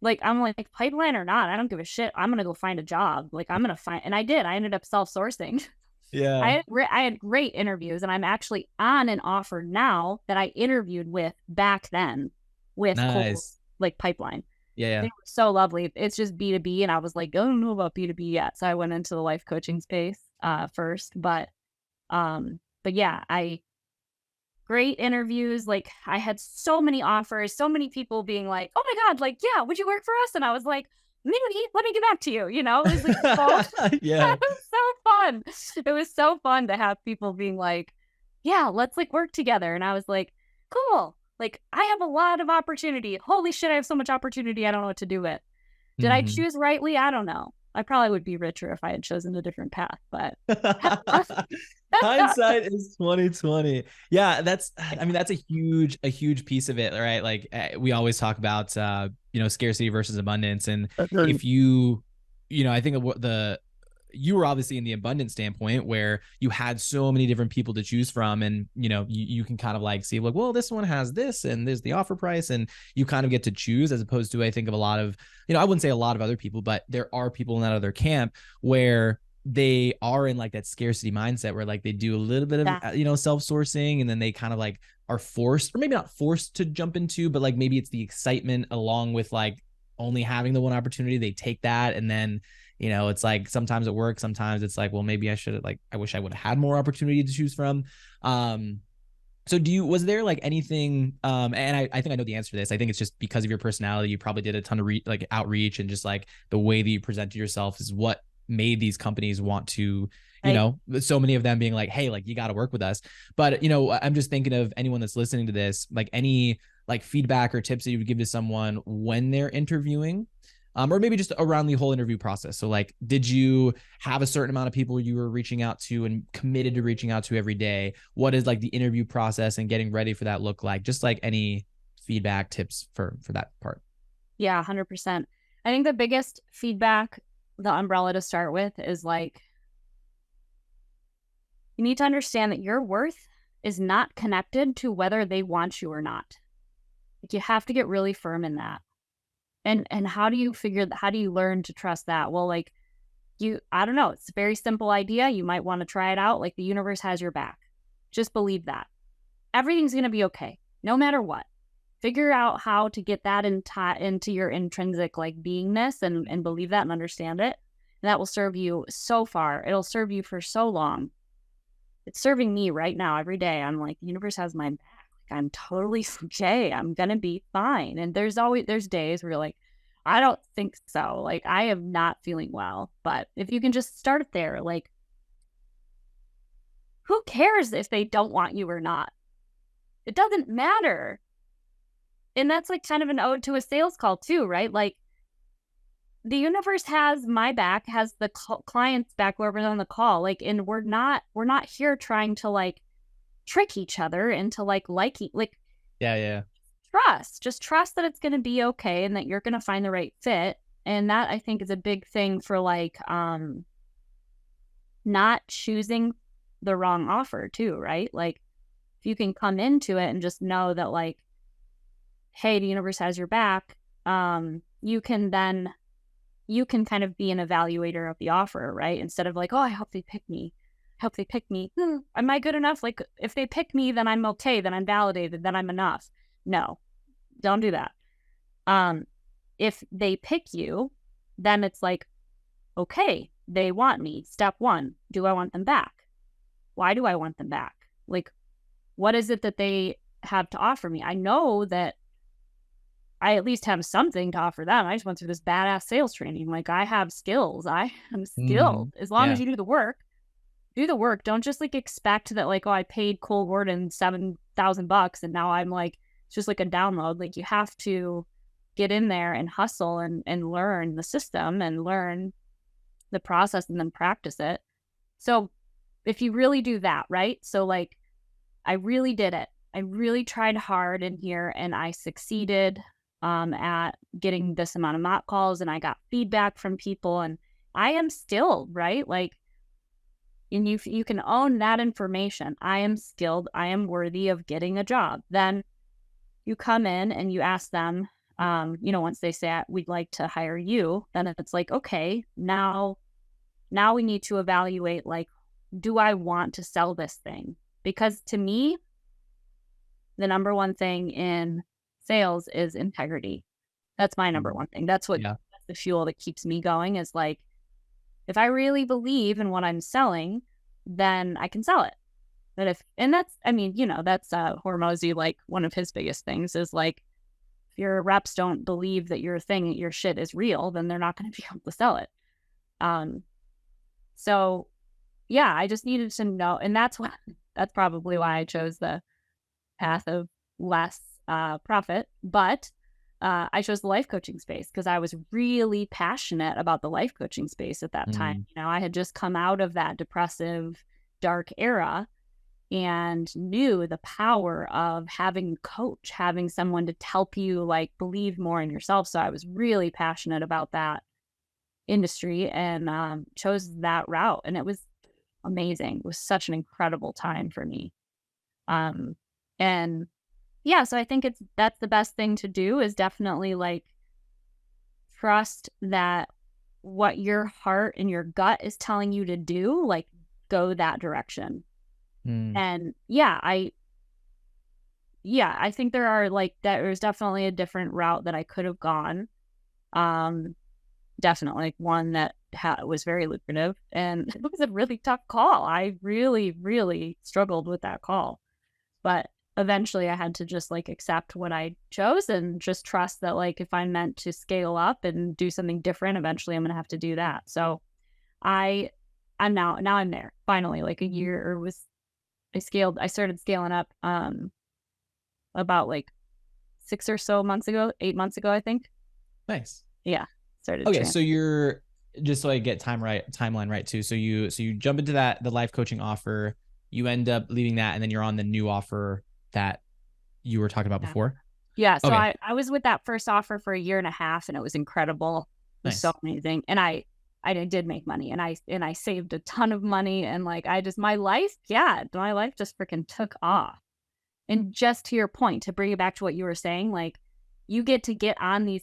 Like, I'm like, pipeline or not, I don't give a shit. I'm going to go find a job. Like, I'm going to find, and I did. I ended up self-sourcing. Yeah. I had great interviews, and I'm actually on an offer now that I interviewed with back then with Cole's, like, pipeline. Yeah. They were so lovely. It's just B2B. And I was like, I don't know about B2B yet. So I went into the life coaching space first. But yeah, great interviews. Like, I had so many offers, so many people being like, oh my God, like, yeah, would you work for us? And I was like, maybe, let me get back to you. It was like, yeah. It was so fun. It was so fun to have people being like, yeah, let's, like, work together. And I was like, cool. Like, I have a lot of opportunity. Holy shit, I have so much opportunity. I don't know what to do with. Did I choose rightly? I don't know. I probably would be richer if I had chosen a different path, but hindsight is 2020. Yeah, that's a huge piece of it, right? Like, we always talk about scarcity versus abundance, and if I think of you were obviously in the abundance standpoint where you had so many different people to choose from, and you can kind of, like, see, like, well, this one has this and there's the offer price, and you kind of get to choose, as opposed to, I think of a lot of, I wouldn't say a lot of other people, but there are people in that other camp where they are in, like, that scarcity mindset where, like, they do a little bit of self-sourcing, and then they kind of, like, are forced, or maybe not forced to jump into, but, like, maybe it's the excitement along with, like, only having the one opportunity. They take that, and then It's like sometimes it works, sometimes it's like, well, maybe I wish I would have had more opportunity to choose from. So was there like anything, and I think I know the answer to this. I think it's just because of your personality, you probably did a ton of outreach, and just like the way that you presented yourself is what made these companies want to, so many of them being like, hey, like you got to work with us. But, I'm just thinking of anyone that's listening to this, like any like feedback or tips that you would give to someone when they're interviewing, or maybe just around the whole interview process. So like, did you have a certain amount of people you were reaching out to and committed to reaching out to every day? What is like the interview process and getting ready for that look like? Just like any feedback tips for that part. Yeah, 100%. I think the biggest feedback, the umbrella to start with, is like, you need to understand that your worth is not connected to whether they want you or not. Like, you have to get really firm in that. And how do you learn to trust that? Well, like, I don't know. It's a very simple idea. You might want to try it out. Like, the universe has your back. Just believe that. Everything's going to be okay, no matter what. Figure out how to get that into your intrinsic like beingness and believe that and understand it. And that will serve you so far. It'll serve you for so long. It's serving me right now every day. I'm like, the universe has my back. Like, I'm totally okay. I'm going to be fine. And there's days where you're like, I don't think so. Like, I am not feeling well. But if you can just start there, like, who cares if they don't want you or not? It doesn't matter. And that's like kind of an ode to a sales call too, right? Like, the universe has my back, has the client's back, whoever's on the call. Like, and we're not here trying to like trick each other into like, Yeah. Just trust that it's going to be okay and that you're going to find the right fit. And that, I think, is a big thing for like, not choosing the wrong offer too, right? Like, if you can come into it and just know that like, hey, the universe has your back, you can kind of be an evaluator of the offer, right? Instead of like, oh, I hope they pick me. Am I good enough? Like, if they pick me, then I'm okay. Then I'm validated. Then I'm enough. No, don't do that. If they pick you, then it's like, okay, they want me. Step one, do I want them back? Why do I want them back? Like, what is it that they have to offer me? I know that I at least have something to offer them. I just went through this badass sales training. Like, I have skills. I am skilled. As long as you do the work. Don't just like expect that like, oh, I paid Cole Gordon $7,000 and now I'm like, it's just like a download. Like, you have to get in there and hustle and learn the system and learn the process and then practice it. So if you really do that, right? So like, I really did it. I really tried hard in here and I succeeded at getting this amount of mock calls, and I got feedback from people, and I am skilled, right? Like, and you can own that information. I am skilled. I am worthy of getting a job. Then you come in and you ask them, once they say, we'd like to hire you, then it's like, okay, now we need to evaluate, like, do I want to sell this thing? Because to me, the number one thing in sales is integrity. That's my number one thing. That's that's the fuel that keeps me going, is like, if I really believe in what I'm selling, then I can sell it. But that's Hormozy, like, one of his biggest things is like, if your reps don't believe that your shit is real, then they're not going to be able to sell it. So yeah, I just needed to know. And that's probably why I chose the path of less profit, but I chose the life coaching space because I was really passionate about the life coaching space at that time. I had just come out of that depressive, dark era and knew the power of having a coach, having someone to help you like believe more in yourself. So I was really passionate about that industry and chose that route, and it was amazing. It was such an incredible time for me. And yeah, so I think that's the best thing to do, is definitely like trust that what your heart and your gut is telling you to do, like, go that direction. And I think there's definitely a different route that I could have gone. Definitely one that was very lucrative, and it was a really tough call. I really, really struggled with that call, but eventually I had to just like accept what I chose and just trust that like if I'm meant to scale up and do something different, eventually I'm gonna have to do that. So I'm now I'm there finally. Like a year or was I started scaling up about like 8 months ago, I think. Nice. Yeah, started. Okay, so you're just so I get timeline right too. So you jump into the life coaching offer, you end up leaving that, and then you're on the new offer that you were talking about before. Yeah, so Okay. I was with that first offer for a year and a half, and it was incredible. It was so amazing, and I did make money, and I saved a ton of money, and like my life just freaking took off. And just to your point, to bring it back to what you were saying, like you get to get on these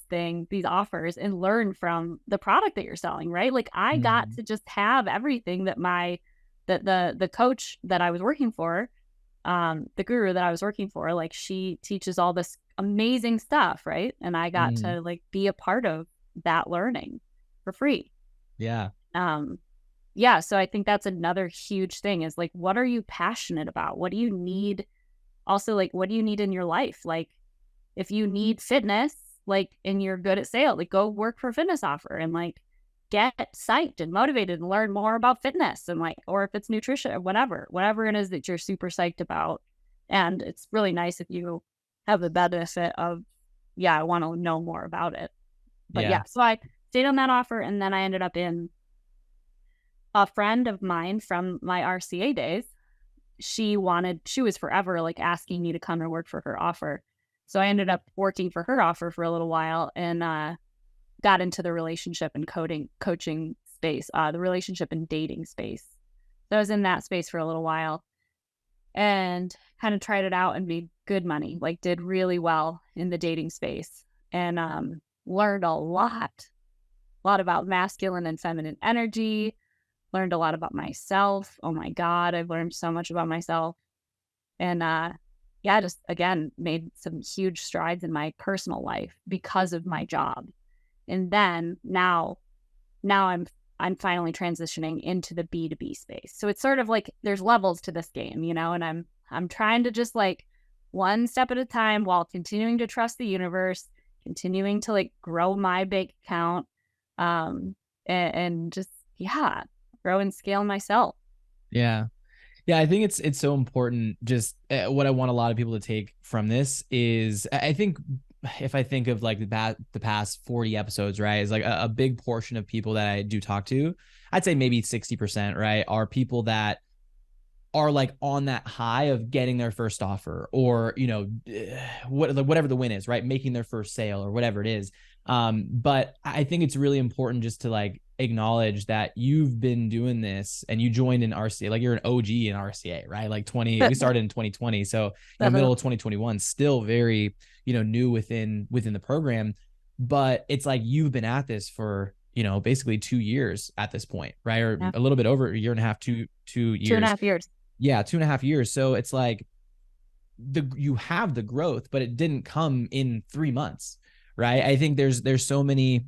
offers and learn from the product that you're selling, right? Like I got to just have everything that the coach that I was working for, the guru that I was working for, like she teaches all this amazing stuff, right? And I got to like be a part of that learning for free. Yeah. Yeah. So I think that's another huge thing is like, what are you passionate about? What do you need? Also, like, what do you need in your life? Like, if you need fitness, like, and you're good at sales, like, go work for a fitness offer and like get psyched and motivated and learn more about fitness and like, or if it's nutrition or whatever it is that you're super psyched about. And it's really nice if you have the benefit of, I want to know more about it. But yeah, so I stayed on that offer, and then I ended up in a friend of mine from my RCA days. She was forever like asking me to come and work for her offer. So I ended up working for her offer for a little while and got into the relationship and coaching space, the relationship and dating space. So I was in that space for a little while and kind of tried it out and made good money, like did really well in the dating space, and learned a lot about masculine and feminine energy. Learned a lot about myself. Oh my God, I've learned so much about myself. And just again, made some huge strides in my personal life because of my job. And then now I'm finally transitioning into the B2B space. So it's sort of like there's levels to this game, and I'm trying to just like one step at a time while continuing to trust the universe, continuing to like grow my bank account, and just grow and scale myself. Yeah. I think it's so important. Just what I want a lot of people to take from this is, I think if I think of like the past 40 episodes, right, is like a big portion of people that I do talk to, I'd say maybe 60%, right, are people that are like on that high of getting their first offer, or whatever the win is, right, making their first sale or whatever it is. But I think it's really important just to like acknowledge that you've been doing this and you joined in RCA, like you're an OG in RCA, right? Like we started in 2020. So middle of 2021, still very, new within the program, but it's like you've been at this for, basically 2 years at this point, right? Or a little bit over a year and a half, 2 years. 2.5 years. Yeah. 2.5 years. So it's like you have the growth, but it didn't come in 3 months. Right. I think there's so many,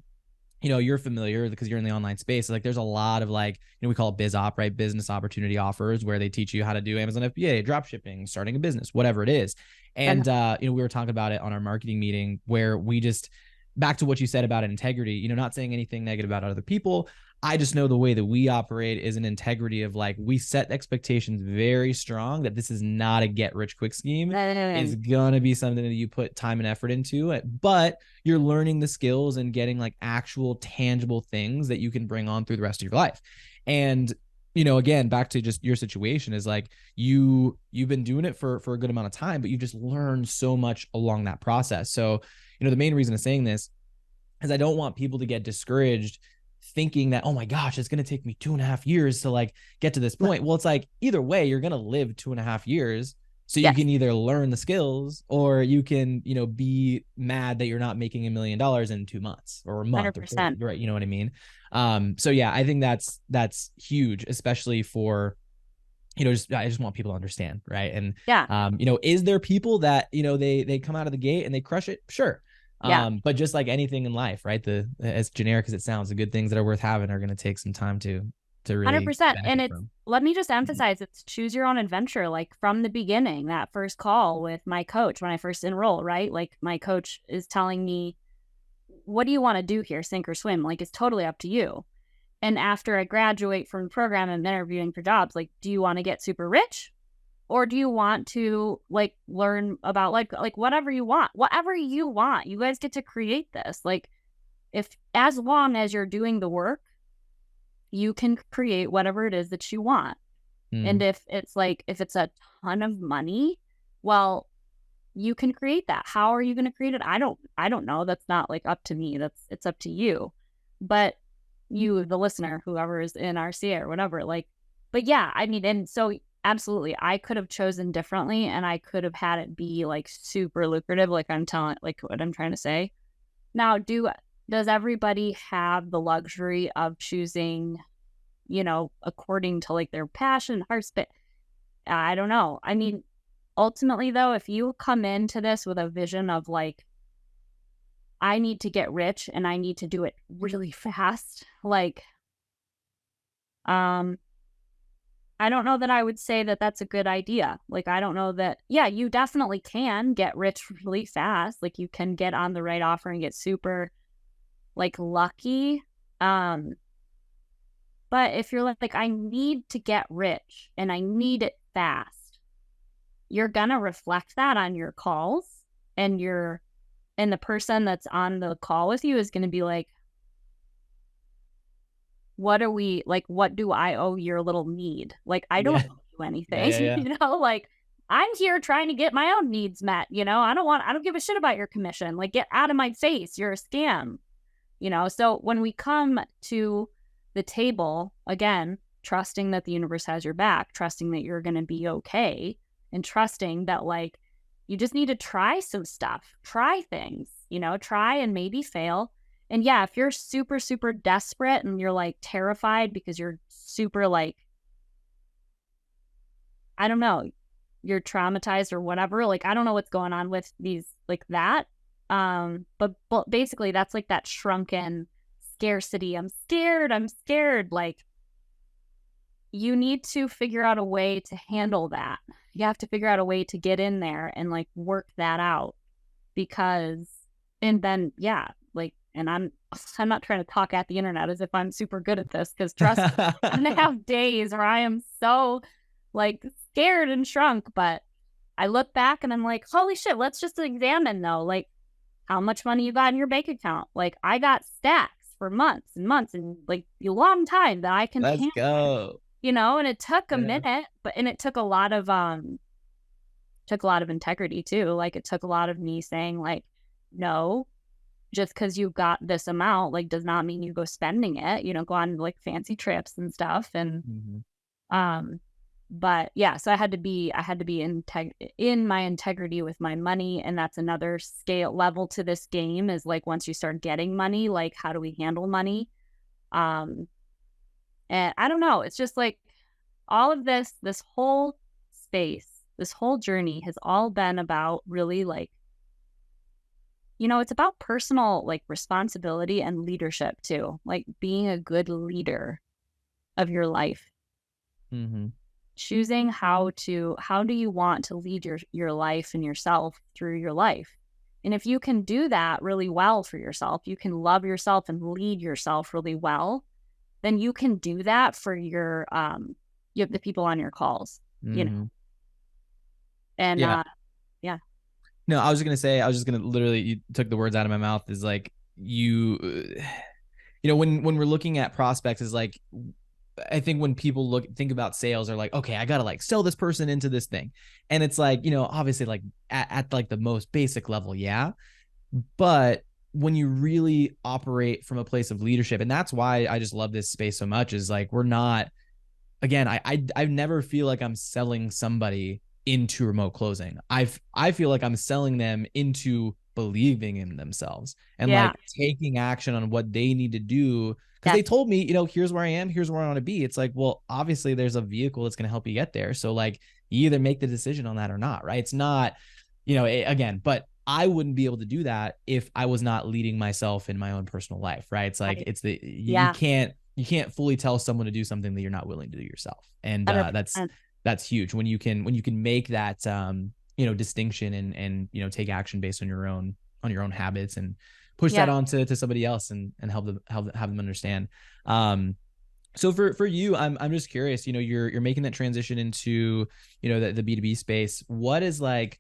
you're familiar because you're in the online space. Like there's a lot of like, we call it biz op, right? Business opportunity offers, where they teach you how to do Amazon FBA, drop shipping, starting a business, whatever it is. And, we were talking about it on our marketing meeting, where we just, back to what you said about integrity, not saying anything negative about other people. I just know the way that we operate is an integrity of like, we set expectations very strong that this is not a get rich quick scheme. It's going to be something that you put time and effort into it, but you're learning the skills and getting like actual tangible things that you can bring on through the rest of your life. And, again, back to just your situation is like, you've been doing it for a good amount of time, but you just learned so much along that process. So, the main reason of saying this is I don't want people to get discouraged thinking that, oh my gosh, it's going to take me 2.5 years to like get to this point. Well, it's like, either way, you're going to live 2.5 years. So you can either learn the skills, or you can, be mad that you're not making $1 million in 2 months or a month 100%. or right. You know what I mean? So yeah, I think that's huge, especially for, I just want people to understand. Right. And, is there people that, they come out of the gate and they crush it? Sure. Yeah. But just like anything in life, right? As generic as it sounds, the good things that are worth having are going to take some time to really 100%. And benefit it's, from. let me just emphasize, it's choose your own adventure. Like from the beginning, that first call with my coach when I first enroll, right? Like my coach is telling me, what do you want to do here, sink or swim? Like it's totally up to you. And after I graduate from the program and interviewing for jobs, like, do you want to get super rich? Or do you want to like learn about like whatever you want, you guys get to create this. Like if, as long as you're doing the work, you can create whatever it is that you want. And if it's a ton of money, well, you can create that. How are you going to create it? I don't know. That's not like up to me. It's up to you. But you, the listener, whoever is in RCA or whatever, like, but yeah, I mean, and so absolutely, I could have chosen differently and I could have had it be like super lucrative, like I'm telling, like what I'm trying to say. Now, does everybody have the luxury of choosing, according to like their passion, heart spit? I don't know. I mean, ultimately though, if you come into this with a vision of like, I need to get rich and I need to do it really fast, like, I don't know that I would say that that's a good idea. Like, I don't know that, yeah, you definitely can get rich really fast. Like, you can get on the right offer and get super, like, lucky. But if you're like, I need to get rich and I need it fast, you're going to reflect that on your calls, and the person that's on the call with you is going to be like, what do I owe your little need? Like, I don't owe you anything, like I'm here trying to get my own needs met, I don't give a shit about your commission. Like, get out of my face. You're a scam, So when we come to the table, again, trusting that the universe has your back, trusting that you're going to be okay, and trusting that like, you just need to try some stuff, try things, try and maybe fail. And yeah, if you're super, super desperate and you're like terrified because you're super like, I don't know, you're traumatized or whatever, like, I don't know what's going on with these like that. But basically that's like that shrunken scarcity. I'm scared. Like, you need to figure out a way to handle that. You have to figure out a way to get in there and like work that out, because, and then, yeah, like, and I'm not trying to talk at the internet as if I'm super good at this, because trust me, I'm gonna have days where I am so like scared and shrunk. But I look back and I'm like, holy shit, let's just examine though, like how much money you got in your bank account. Like, I got stacks for months and months and like a long time that I can Let's handle, go. and it took a minute, and it took a lot of integrity too. Like, it took a lot of me saying like, no, just because you got this amount, like, does not mean you go spending it, go on like fancy trips and stuff. And, but yeah, so I had to be in my integrity with my money. And that's another scale level to this game, is like, once you start getting money, like, how do we handle money? And I don't know, it's just like all of this whole space, this whole journey has all been about really like, it's about personal like responsibility and leadership too, like being a good leader of your life. Choosing how do you want to lead your life and yourself through your life. And if you can do that really well for yourself, you can love yourself and lead yourself really well, then you can do that for your you have the people on your calls, and yeah. Yeah. No, I was just gonna literally, you took the words out of my mouth, is like, when we're looking at prospects, is like, I think when people think about sales, are like, okay, I gotta like sell this person into this thing. And it's like, obviously like at like the most basic level. Yeah. But when you really operate from a place of leadership, and that's why I just love this space so much, is like, we're not, again, I never feel like I'm selling somebody into remote closing. I feel like I'm selling them into believing in themselves and like taking action on what they need to do. Because they told me, here's where I am, here's where I want to be. It's like, well, obviously there's a vehicle that's going to help you get there. So like, you either make the decision on that or not, right? It's not, again, but I wouldn't be able to do that if I was not leading myself in my own personal life, right? It's like, it's the, you can't fully tell someone to do something that you're not willing to do yourself. And 100%. that's huge when you can make that, distinction and, take action based on your own habits and push that on to somebody else and help them, have them understand. So for you, I'm just curious, you're making that transition into, the B2B space. What is like,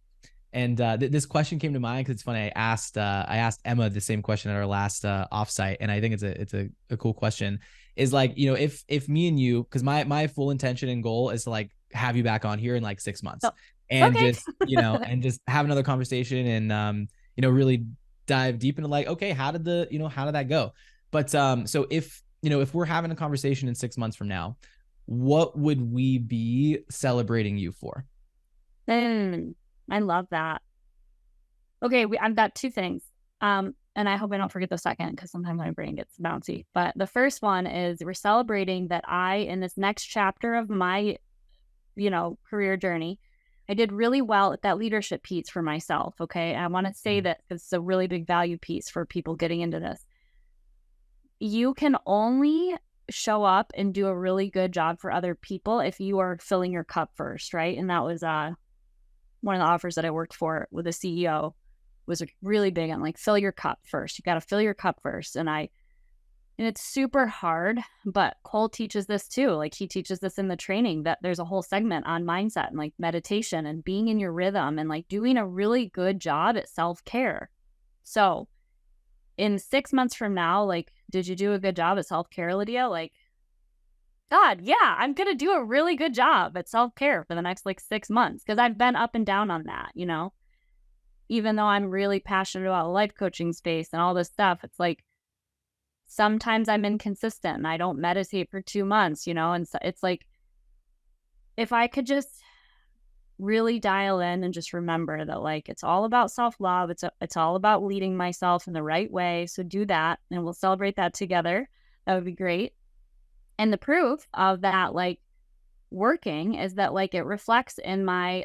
and this question came to mind because it's funny. I asked Emma the same question at our last offsite, and I think it's a cool question. Is like, if me and you, because my full intention and goal is to like have you back on here in like 6 months, and just and just have another conversation and really dive deep into like, okay, how did that go? But so if we're having a conversation in 6 months from now, what would we be celebrating you for? I love that. Okay, I've got two things. And I hope I don't forget the second because sometimes my brain gets bouncy. But the first one is we're celebrating that in this next chapter of my, career journey, I did really well at that leadership piece for myself. Okay. I want to say that because it's a really big value piece for people getting into this. You can only show up and do a really good job for other people if you are filling your cup first, right? And that was one of the offers that I worked for with the CEO was really big on like, fill your cup first. You got to fill your cup first. And it's super hard, but Cole teaches this too. Like he teaches this in the training that there's a whole segment on mindset and like meditation and being in your rhythm and like doing a really good job at self-care. So in 6 months from now, like, did you do a good job at self-care, Lydia? Like, God, yeah, I'm going to do a really good job at self-care for the next like 6 months because I've been up and down on that, even though I'm really passionate about life coaching space and all this stuff. It's like sometimes I'm inconsistent and I don't meditate for 2 months, and so it's like if I could just really dial in and just remember that like it's all about self-love. It's all about leading myself in the right way. So do that and we'll celebrate that together. That would be great. And the proof of that, like working is that like it reflects in my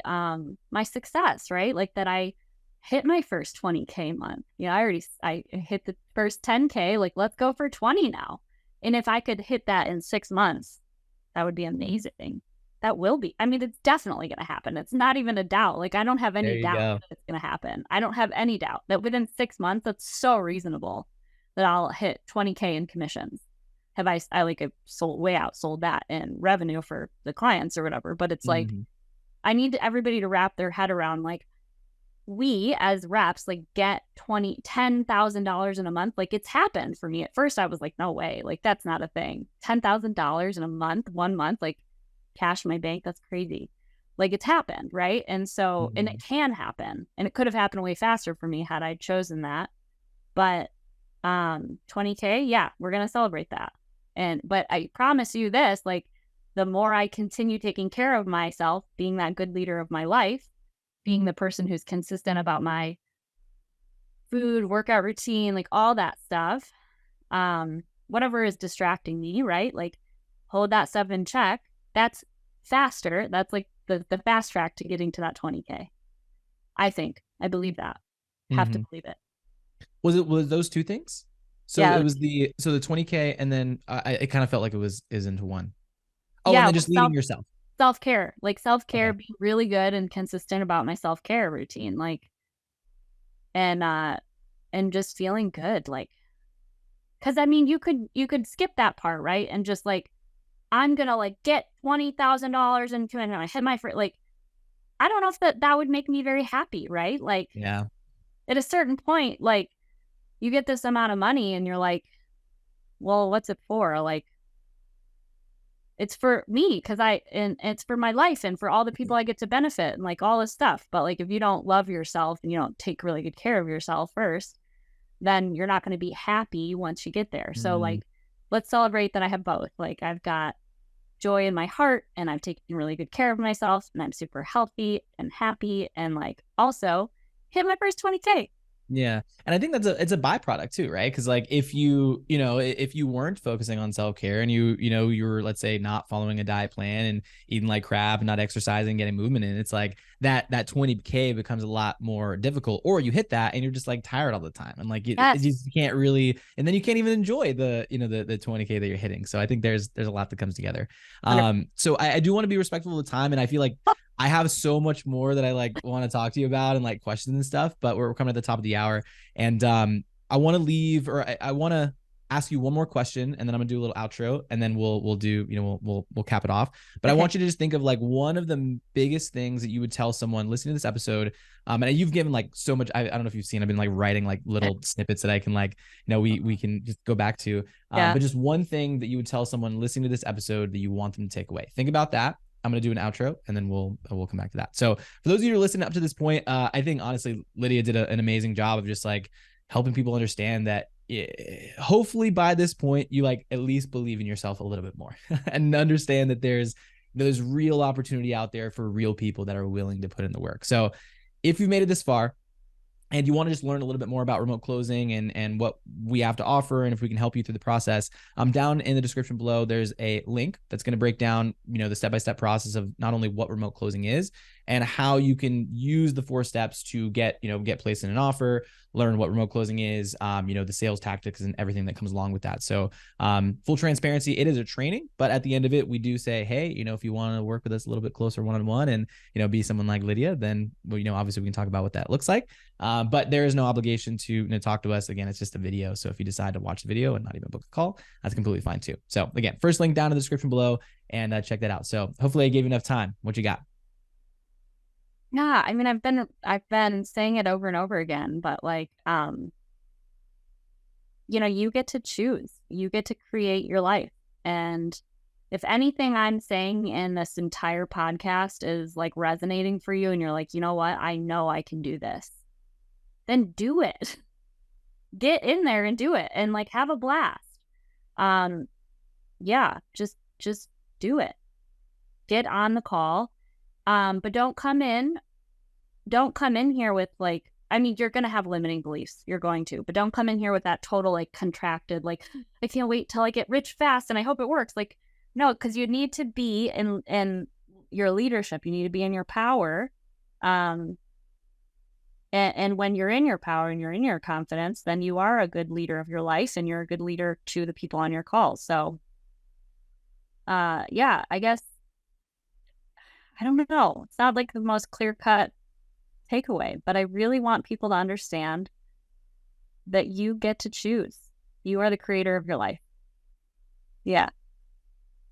my success, right? Like that I hit my first 20K month. I hit the first 10K, like let's go for 20 now. And if I could hit that in 6 months, that would be amazing. That will be. I mean, it's definitely going to happen. It's not even a doubt. Like I don't have any doubt that it's going to happen. I don't have any doubt that within 6 months, that's so reasonable that I'll hit 20K in commissions. I've sold that in revenue for the clients or whatever. But it's like, I need everybody to wrap their head around like we as reps like get $10,000 in a month. Like it's happened for me. At first I was like, no way, like that's not a thing. $10,000 in a month, 1 month, like cash in my bank. That's crazy. Like it's happened. Right. And so, and it can happen and it could have happened way faster for me had I chosen that. But 20K, yeah, we're going to celebrate that. But I promise you this, like the more I continue taking care of myself, being that good leader of my life, being the person who's consistent about my food, workout routine, like all that stuff, whatever is distracting me, right? Like hold that stuff in check. That's faster. That's like the fast track to getting to that 20K. I believe that. Have to believe it. Was those two things? So yeah, it was the 20K and then it kind of felt like is into one. Oh, yeah, and then just leading yourself. Self-care, being really good and consistent about my self-care routine, like, and just feeling good, like, because I mean, you could skip that part, right? And just like, I'm gonna like get $20,000 and I hit my first, like, I don't know if that would make me very happy, right? Like, yeah, at a certain point, like, you get this amount of money and you're like, well, what's it for? Like, it's for me and it's for my life and for all the people I get to benefit and like all this stuff. But like, if you don't love yourself and you don't take really good care of yourself first, then you're not going to be happy once you get there. So like, let's celebrate that I have both. Like I've got joy in my heart and I've taken really good care of myself and I'm super healthy and happy and like also hit my first 20K. Yeah. And I think it's a byproduct too, right? Because like if if you weren't focusing on self-care and you were, let's say, not following a diet plan and eating like crap and not exercising, getting movement in, it's like that 20K becomes a lot more difficult. Or you hit that and you're just like tired all the time. And like Yes. you can't really, and then you can't even enjoy the 20K that you're hitting. So I think there's a lot that comes together. So I do want to be respectful of the time. And I feel like I have so much more that I like want to talk to you about and like questions and stuff, but we're coming at the top of the hour. And I want to leave, or I want to ask you one more question, and then I'm gonna do a little outro, and then we'll do, we'll cap it off. But I want you to just think of like one of the biggest things that you would tell someone listening to this episode. And you've given like so much. I don't know if you've seen. I've been like writing like little snippets that I can like, we can just go back to. But just one thing that you would tell someone listening to this episode that you want them to take away. Think about that. I'm going to do an outro and then we'll come back to that. So for those of you who are listening up to this point, I think honestly, Lydia did an amazing job of just like helping people understand that hopefully by this point, you like at least believe in yourself a little bit more and understand that there's real opportunity out there for real people that are willing to put in the work. So if you've made it this far, and you want to just learn a little bit more about remote closing and what we have to offer, and if we can help you through the process, down in the description below, there's a link that's going to break down, the step-by-step process of not only what remote closing is and how you can use the 4 steps to get placed in an offer, learn what remote closing is, the sales tactics and everything that comes along with that. So full transparency, it is a training, but at the end of it, we do say, hey, if you want to work with us a little bit closer one-on-one and, be someone like Lydia, then, obviously we can talk about what that looks like. But there is no obligation to talk to us. Again, it's just a video. So if you decide to watch the video and not even book a call, that's completely fine too. So again, first link down in the description below, and check that out. So hopefully I gave you enough time. What you got? Yeah, I mean, I've been saying it over and over again, but like, you get to choose. You get to create your life. And if anything I'm saying in this entire podcast is like resonating for you and you're like, you know what, I know I can do this, then do it. Get in there and do it and like have a blast. Yeah, just do it. Get on the call. But don't come in here with like, I mean, you're going to have limiting beliefs. You're going to, but don't come in here with that total, like contracted, like, I can't wait till I get rich fast and I hope it works. Like, no, because you need to be in your leadership. You need to be in your power. And when you're in your power and you're in your confidence, then you are a good leader of your life and you're a good leader to the people on your calls. So, yeah, I guess, I don't know. It's not like the most clear-cut takeaway, but I really want people to understand that you get to choose. You are the creator of your life. Yeah.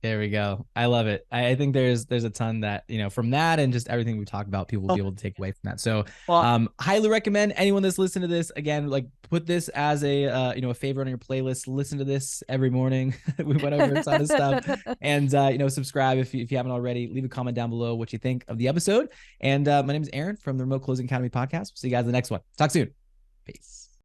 There we go. I love it. I think there's a ton that, from that and just everything we talked about, people will be able to take away from that. So highly recommend anyone that's listening to this, again, like put this as a, a favorite on your playlist. Listen to this every morning. We went over a ton of stuff and, subscribe if you haven't already. Leave a comment down below what you think of the episode. And my name is Aaron from the Remote Closing Academy podcast. We'll see you guys in the next one. Talk soon. Peace.